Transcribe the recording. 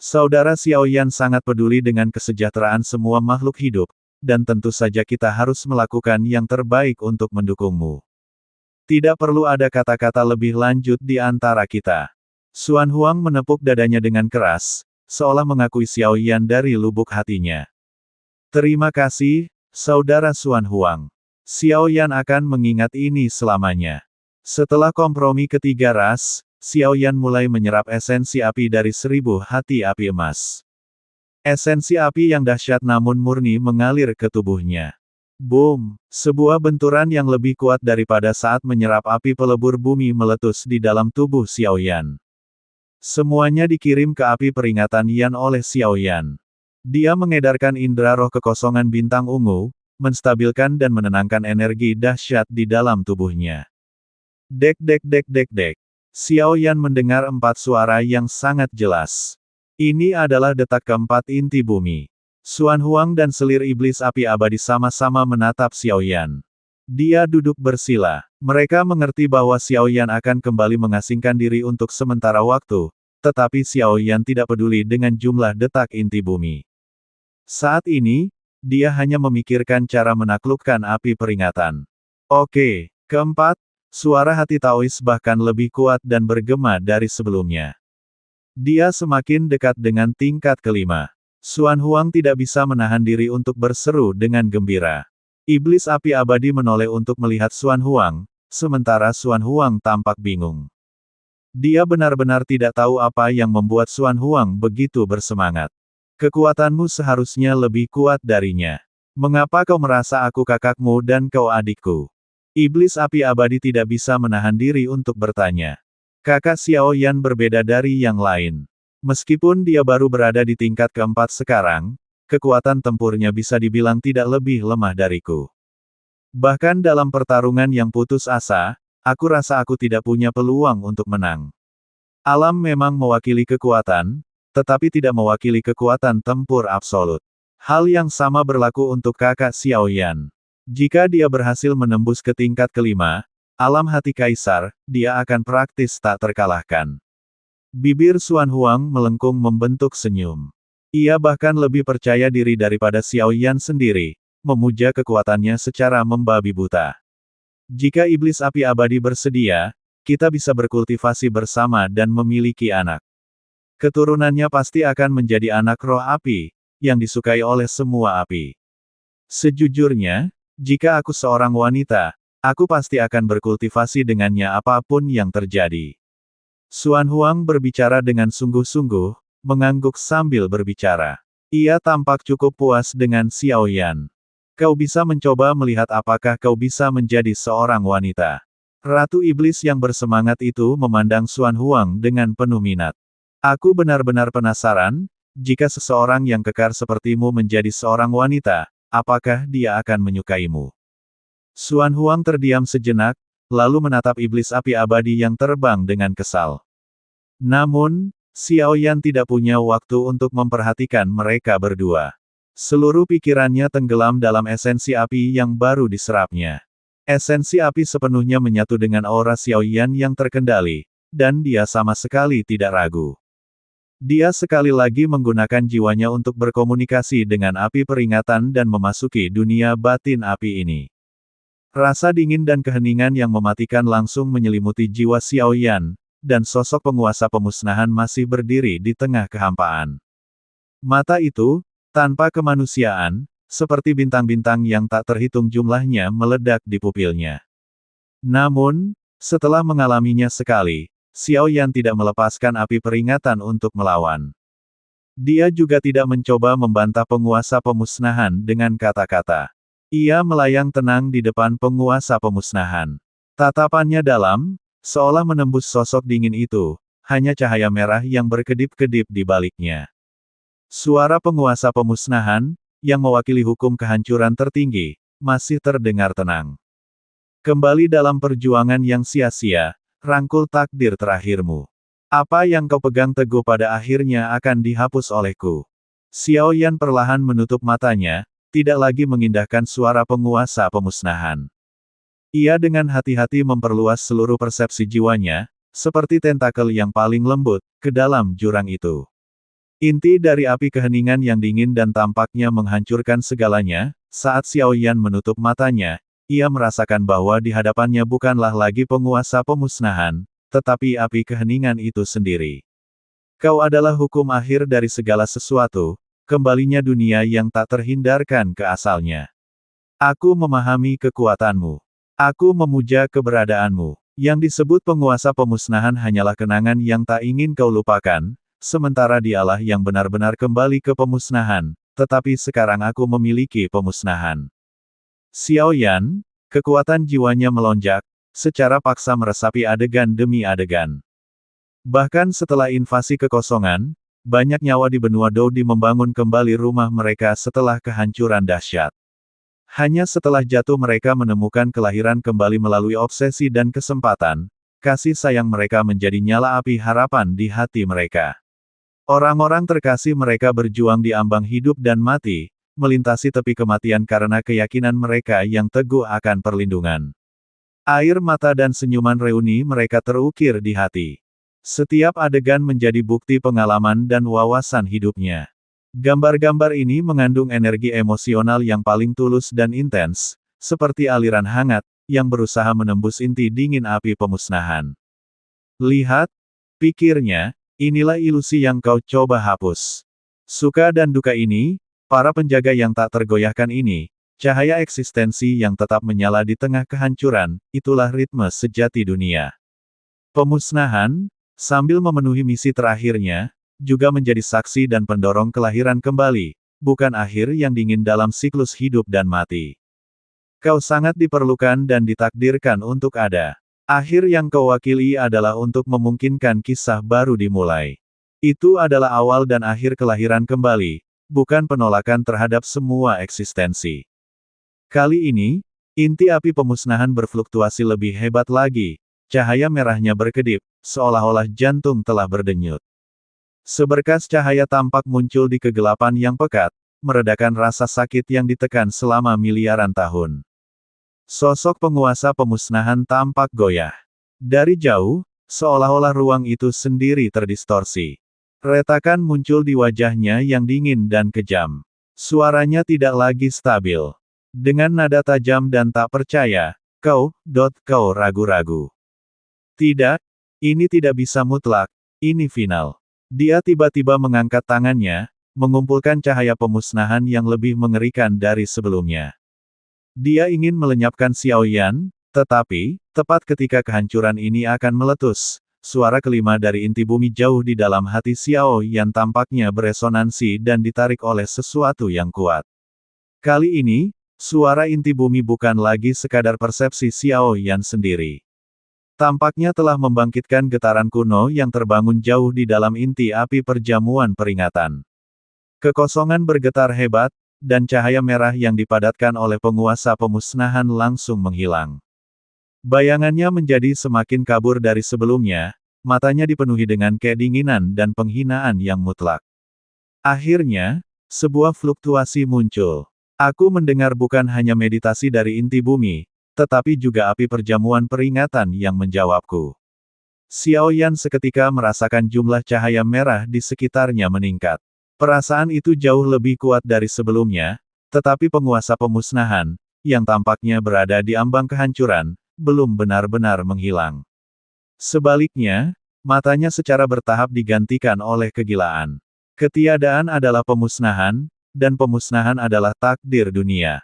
Saudara Xiaoyan sangat peduli dengan kesejahteraan semua makhluk hidup, dan tentu saja kita harus melakukan yang terbaik untuk mendukungmu. Tidak perlu ada kata-kata lebih lanjut di antara kita. Xuan Huang menepuk dadanya dengan keras, seolah mengakui Xiaoyan dari lubuk hatinya. Terima kasih, Saudara Xuan Huang. Xiaoyan akan mengingat ini selamanya. Setelah kompromi ketiga ras, Xiaoyan mulai menyerap esensi api dari 1000 hati api emas. Esensi api yang dahsyat namun murni mengalir ke tubuhnya. Boom! Sebuah benturan yang lebih kuat daripada saat menyerap api pelebur bumi meletus di dalam tubuh Xiaoyan. Semuanya dikirim ke api peringatan Yan oleh Xiaoyan. Dia mengedarkan indera roh kekosongan bintang ungu, menstabilkan dan menenangkan energi dahsyat di dalam tubuhnya. Dek dek dek dek dek. Xiaoyan mendengar 4 suara yang sangat jelas. Ini adalah detak keempat inti bumi. Xuan Huang dan selir iblis api abadi sama-sama menatap Xiaoyan. Dia duduk bersila. Mereka mengerti bahwa Xiaoyan akan kembali mengasingkan diri untuk sementara waktu, tetapi Xiaoyan tidak peduli dengan jumlah detak inti bumi. Saat ini, dia hanya memikirkan cara menaklukkan api peringatan. Oke, keempat, suara hati Taois bahkan lebih kuat dan bergema dari sebelumnya. Dia semakin dekat dengan tingkat kelima. Xuan Huang tidak bisa menahan diri untuk berseru dengan gembira. Iblis api abadi menoleh untuk melihat Xuan Huang, sementara Xuan Huang tampak bingung. Dia benar-benar tidak tahu apa yang membuat Xuan Huang begitu bersemangat. Kekuatanmu seharusnya lebih kuat darinya. Mengapa kau merasa aku kakakmu dan kau adikku? Iblis api abadi tidak bisa menahan diri untuk bertanya. Kakak Xiaoyan berbeda dari yang lain. Meskipun dia baru berada di tingkat keempat sekarang, kekuatan tempurnya bisa dibilang tidak lebih lemah dariku. Bahkan dalam pertarungan yang putus asa, aku rasa aku tidak punya peluang untuk menang. Alam memang mewakili kekuatan, tetapi tidak mewakili kekuatan tempur absolut. Hal yang sama berlaku untuk kakak Xiaoyan. Jika dia berhasil menembus ke tingkat kelima, alam hati kaisar, dia akan praktis tak terkalahkan. Bibir Xuan Huang melengkung membentuk senyum. Ia bahkan lebih percaya diri daripada Xiaoyan sendiri, memuja kekuatannya secara membabi buta. Jika iblis api abadi bersedia, kita bisa berkultivasi bersama dan memiliki anak. Keturunannya pasti akan menjadi anak roh api, yang disukai oleh semua api. Sejujurnya, jika aku seorang wanita, aku pasti akan berkultivasi dengannya apapun yang terjadi. Xuan Huang berbicara dengan sungguh-sungguh, mengangguk sambil berbicara. Ia tampak cukup puas dengan Xiaoyan. Kau bisa mencoba melihat apakah kau bisa menjadi seorang wanita. Ratu Iblis yang bersemangat itu memandang Xuan Huang dengan penuh minat. Aku benar-benar penasaran, jika seseorang yang kekar sepertimu menjadi seorang wanita, apakah dia akan menyukaimu? Xuan Huang terdiam sejenak, lalu menatap iblis api abadi yang terbang dengan kesal. Namun, Xiaoyan tidak punya waktu untuk memperhatikan mereka berdua. Seluruh pikirannya tenggelam dalam esensi api yang baru diserapnya. Esensi api sepenuhnya menyatu dengan aura Xiaoyan yang terkendali, dan dia sama sekali tidak ragu. Dia sekali lagi menggunakan jiwanya untuk berkomunikasi dengan api peringatan dan memasuki dunia batin api ini. Rasa dingin dan keheningan yang mematikan langsung menyelimuti jiwa Xiaoyan, dan sosok penguasa pemusnahan masih berdiri di tengah kehampaan. Mata itu, tanpa kemanusiaan, seperti bintang-bintang yang tak terhitung jumlahnya meledak di pupilnya. Namun, setelah mengalaminya sekali, Xiaoyan tidak melepaskan api peringatan untuk melawan. Dia juga tidak mencoba membantah penguasa pemusnahan dengan kata-kata. Ia melayang tenang di depan penguasa pemusnahan. Tatapannya dalam, seolah menembus sosok dingin itu, hanya cahaya merah yang berkedip-kedip di baliknya. Suara penguasa pemusnahan, yang mewakili hukum kehancuran tertinggi, masih terdengar tenang. Kembali dalam perjuangan yang sia-sia, rangkul takdir terakhirmu. Apa yang kau pegang teguh pada akhirnya akan dihapus olehku. Xiaoyan perlahan menutup matanya, tidak lagi mengindahkan suara penguasa pemusnahan. Ia dengan hati-hati memperluas seluruh persepsi jiwanya, seperti tentakel yang paling lembut, ke dalam jurang itu. Inti dari api keheningan yang dingin dan tampaknya menghancurkan segalanya. Saat Xiao Yan menutup matanya, ia merasakan bahwa di hadapannya bukanlah lagi penguasa pemusnahan, tetapi api keheningan itu sendiri. Kau adalah hukum akhir dari segala sesuatu, kembalinya dunia yang tak terhindarkan ke asalnya. Aku memahami kekuatanmu. Aku memuja keberadaanmu. Yang disebut penguasa pemusnahan hanyalah kenangan yang tak ingin kau lupakan, sementara dialah yang benar-benar kembali ke pemusnahan, tetapi sekarang aku memiliki pemusnahan. Xiao Yan, kekuatan jiwanya melonjak, secara paksa meresapi adegan demi adegan. Bahkan setelah invasi kekosongan, banyak nyawa di benua Dodi membangun kembali rumah mereka setelah kehancuran dahsyat. Hanya setelah jatuh mereka menemukan kelahiran kembali melalui obsesi dan kesempatan, kasih sayang mereka menjadi nyala api harapan di hati mereka. Orang-orang terkasih mereka berjuang di ambang hidup dan mati, melintasi tepi kematian karena keyakinan mereka yang teguh akan perlindungan. Air mata dan senyuman reuni mereka terukir di hati. Setiap adegan menjadi bukti pengalaman dan wawasan hidupnya. Gambar-gambar ini mengandung energi emosional yang paling tulus dan intens, seperti aliran hangat, yang berusaha menembus inti dingin api pemusnahan. Lihat, pikirnya, inilah ilusi yang kau coba hapus. Suka dan duka ini, para penjaga yang tak tergoyahkan ini, cahaya eksistensi yang tetap menyala di tengah kehancuran, itulah ritme sejati dunia. Pemusnahan, sambil memenuhi misi terakhirnya, juga menjadi saksi dan pendorong kelahiran kembali, bukan akhir yang dingin dalam siklus hidup dan mati. Kau sangat diperlukan dan ditakdirkan untuk ada. Akhir yang kau wakili adalah untuk memungkinkan kisah baru dimulai. Itu adalah awal dan akhir kelahiran kembali, bukan penolakan terhadap semua eksistensi. Kali ini, inti api pemusnahan berfluktuasi lebih hebat lagi, cahaya merahnya berkedip, seolah-olah jantung telah berdenyut. Seberkas cahaya tampak muncul di kegelapan yang pekat, meredakan rasa sakit yang ditekan selama miliaran tahun. Sosok penguasa pemusnahan tampak goyah. Dari jauh, seolah-olah ruang itu sendiri terdistorsi. Retakan muncul di wajahnya yang dingin dan kejam. Suaranya tidak lagi stabil. Dengan nada tajam dan tak percaya, kau ragu-ragu. Tidak, ini tidak bisa mutlak, ini final. Dia tiba-tiba mengangkat tangannya, mengumpulkan cahaya pemusnahan yang lebih mengerikan dari sebelumnya. Dia ingin melenyapkan Xiao Yan, tetapi, tepat ketika kehancuran ini akan meletus, suara kelima dari inti bumi jauh di dalam hati Xiao Yan tampaknya beresonansi dan ditarik oleh sesuatu yang kuat. Kali ini, suara inti bumi bukan lagi sekadar persepsi Xiao Yan sendiri. Tampaknya telah membangkitkan getaran kuno yang terbangun jauh di dalam inti api perjamuan peringatan. Kekosongan bergetar hebat, dan cahaya merah yang dipadatkan oleh penguasa pemusnahan langsung menghilang. Bayangannya menjadi semakin kabur dari sebelumnya, matanya dipenuhi dengan kedinginan dan penghinaan yang mutlak. Akhirnya, sebuah fluktuasi muncul. Aku mendengar bukan hanya meditasi dari inti bumi, tetapi juga api perjamuan peringatan yang menjawabku. Xiao Yan seketika merasakan jumlah cahaya merah di sekitarnya meningkat. Perasaan itu jauh lebih kuat dari sebelumnya, tetapi penguasa pemusnahan, yang tampaknya berada di ambang kehancuran, belum benar-benar menghilang. Sebaliknya, matanya secara bertahap digantikan oleh kegilaan. Ketiadaan adalah pemusnahan, dan pemusnahan adalah takdir dunia.